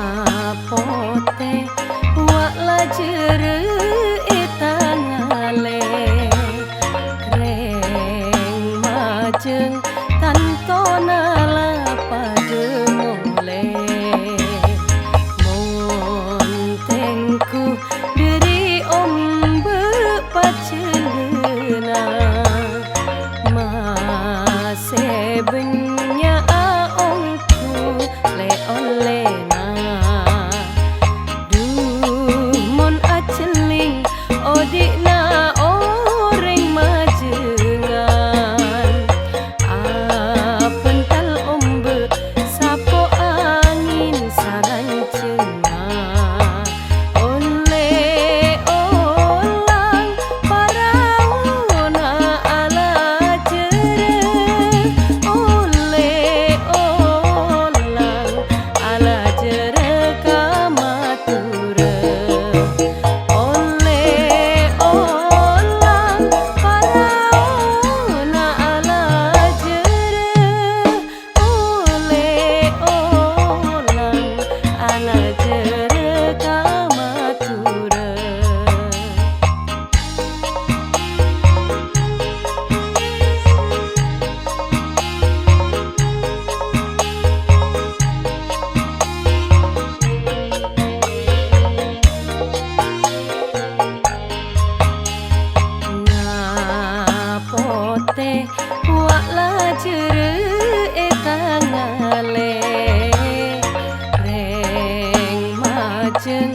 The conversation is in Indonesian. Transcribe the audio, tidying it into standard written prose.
Ngapote wak lajere etangale reng majeng tanto nala pade mole montengku diri ombe pacelena masebenya aongku le olena dumon aceling odikna orang majengan apental ombe sapo angin sarancenga ole olang parawana ala jere ole olang ala jere kamatura ole olang parawana ala jere ole olang ala jere kamatura. Ngapote wak lajere etangale reng majeng